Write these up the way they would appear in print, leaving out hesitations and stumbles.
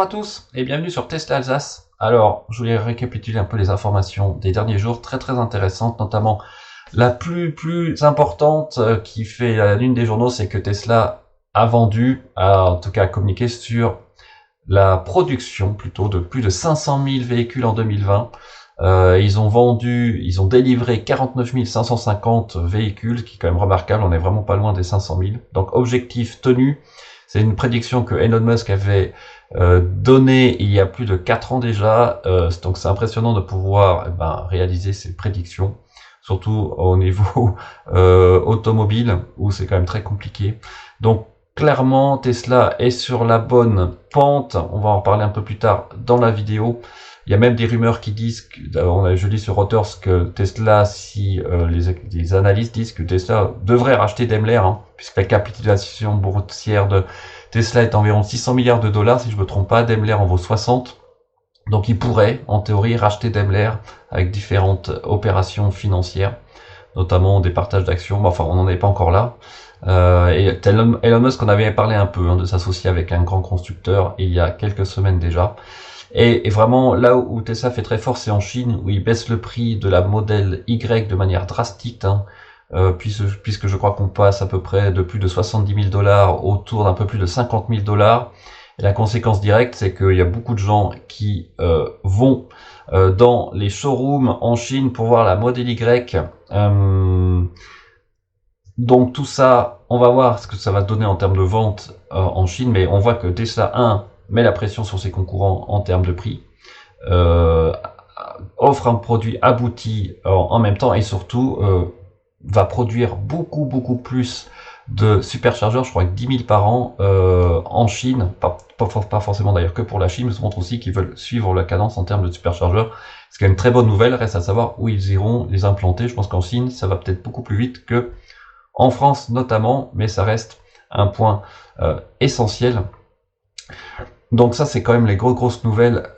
tous et bienvenue sur Tesla Alsace. Alors, je voulais récapituler un peu les informations des derniers jours, très intéressantes, notamment la plus importante qui fait la une des journaux, c'est que Tesla a vendu, en tout cas communiqué sur la production plutôt de plus de 500 000 véhicules en 2020. Ils ont délivré 49 550 véhicules, qui est quand même remarquable, on est vraiment pas loin des 500 000. Donc objectif tenu, c'est une prédiction que Elon Musk avait donnée il y a plus de 4 ans déjà, donc c'est impressionnant de pouvoir réaliser ces prédictions, surtout au niveau automobile, où c'est quand même très compliqué. Donc clairement, Tesla est sur la bonne pente, on va en parler un peu plus tard dans la vidéo. Il y a même des rumeurs qui disent, je lis sur Reuters que Tesla, les analystes disent que Tesla devrait racheter Daimler, puisque la capitalisation boursière de Tesla est environ 600 milliards de dollars, si je me trompe pas, Daimler en vaut 60. Donc il pourrait, en théorie, racheter Daimler avec différentes opérations financières, notamment des partages d'actions, mais enfin on n'en est pas encore là. Et Elon Musk, on avait parlé un peu de s'associer avec un grand constructeur il y a quelques semaines déjà. Et vraiment, là où Tesla fait très fort, c'est en Chine, où il baisse le prix de la modèle Y de manière drastique, puisque je crois qu'on passe à peu près de plus de 70 000 dollars autour d'un peu plus de 50 000 dollars. Et la conséquence directe, c'est qu'il y a beaucoup de gens qui vont dans les showrooms en Chine pour voir la modèle Y. Donc tout ça, on va voir ce que ça va donner en termes de vente en Chine, mais on voit que Tesla, met la pression sur ses concurrents en termes de prix, offre un produit abouti en même temps et surtout va produire beaucoup plus de superchargeurs, je crois que 10 000 par an en Chine, pas forcément d'ailleurs que pour la Chine, mais ça montre aussi qu'ils veulent suivre la cadence en termes de superchargeurs. C'est quand même une très bonne nouvelle, reste à savoir où ils iront les implanter. Je pense qu'en Chine, ça va peut-être beaucoup plus vite que en France notamment, mais ça reste un point essentiel. Donc ça, c'est quand même les grosses nouvelles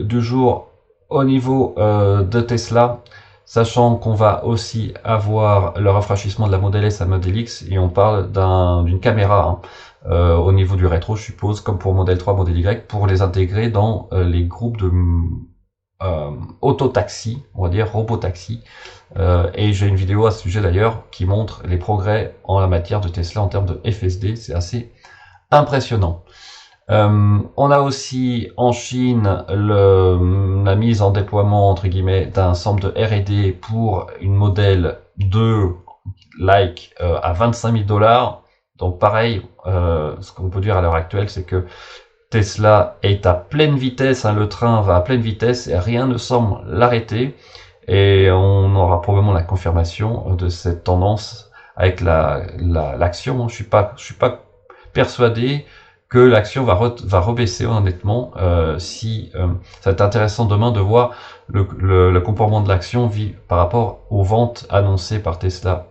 du jour au niveau de Tesla, sachant qu'on va aussi avoir le rafraîchissement de la Model S à Model X, et on parle d'une caméra au niveau du rétro, je suppose, comme pour Model 3, Model Y, pour les intégrer dans les groupes de autotaxi, on va dire robotaxi. Et j'ai une vidéo à ce sujet d'ailleurs qui montre les progrès en la matière de Tesla en termes de FSD, c'est assez impressionnant. On a aussi en Chine la mise en déploiement entre guillemets d'un centre de R&D pour une modèle 2 à 25 000 dollars. Donc pareil, ce qu'on peut dire à l'heure actuelle, c'est que Tesla est à pleine vitesse, le train va à pleine vitesse et rien ne semble l'arrêter. Et on aura probablement la confirmation de cette tendance avec l'action. Je suis pas persuadé que l'action va rebaisser honnêtement. Ça va être intéressant demain de voir le comportement de l'action par rapport aux ventes annoncées par Tesla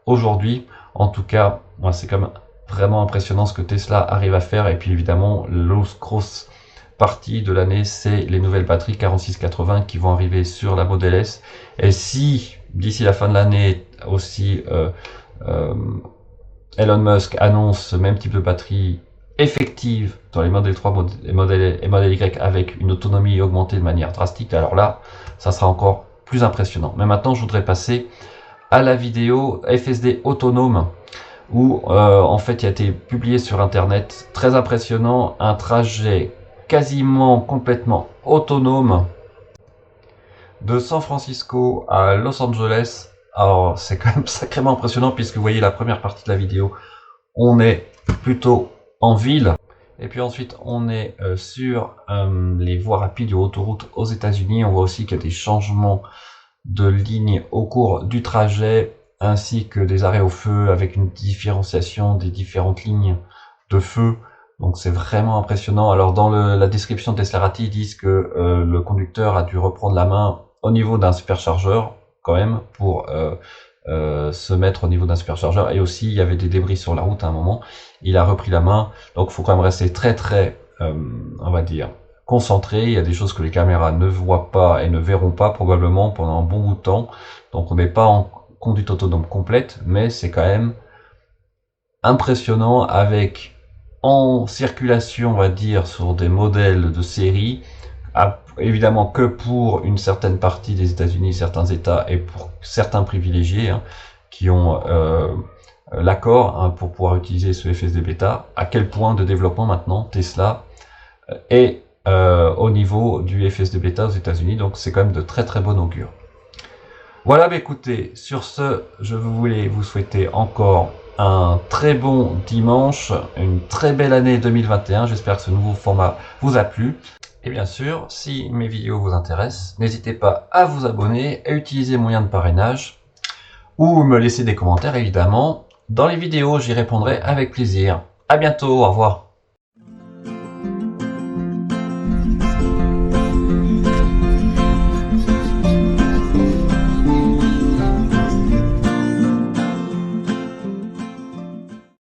aujourd'hui. En tout cas, c'est quand même vraiment impressionnant ce que Tesla arrive à faire. Et puis évidemment, l'autre grosse partie de l'année, c'est les nouvelles batteries 4680 qui vont arriver sur la Model S. Et si d'ici la fin de l'année aussi Elon Musk annonce ce même type de batterie effective dans les Model 3 et Model Y avec une autonomie augmentée de manière drastique, alors là, ça sera encore plus impressionnant. Mais maintenant, je voudrais passer à la vidéo FSD autonome où en fait il a été publié sur internet, très impressionnant, un trajet quasiment complètement autonome de San Francisco à Los Angeles. Alors c'est quand même sacrément impressionnant puisque vous voyez la première partie de la vidéo, on est plutôt en ville et puis ensuite on est sur les voies rapides ou autoroutes aux États-Unis. On voit aussi qu'il y a des changements de lignes au cours du trajet ainsi que des arrêts au feu avec une différenciation des différentes lignes de feu. Donc c'est vraiment impressionnant. Alors dans la description de Teslarati, ils disent que le conducteur a dû reprendre la main au niveau d'un superchargeur quand même pour se mettre au niveau d'un superchargeur. Et aussi il y avait des débris sur la route à un moment. Il a repris la main. Donc il faut quand même rester très on va dire concentré. Il y a des choses que les caméras ne voient pas et ne verront pas probablement pendant un bon bout de temps. Donc on n'est pas en conduite autonome complète, mais c'est quand même impressionnant avec en circulation, on va dire, sur des modèles de série, évidemment que pour une certaine partie des États-Unis, certains États et pour certains privilégiés hein, qui ont l'accord hein, pour pouvoir utiliser ce FSD bêta. À quel point de développement maintenant Tesla est au niveau du FSD bêta aux États-Unis, donc c'est quand même de très très bon augure. Voilà, bah écoutez, sur ce, je voulais vous souhaiter encore un très bon dimanche, une très belle année 2021. J'espère que ce nouveau format vous a plu. Et bien sûr, si mes vidéos vous intéressent, n'hésitez pas à vous abonner, à utiliser mon lien de parrainage ou me laisser des commentaires évidemment. Dans les vidéos, j'y répondrai avec plaisir. À bientôt, au revoir.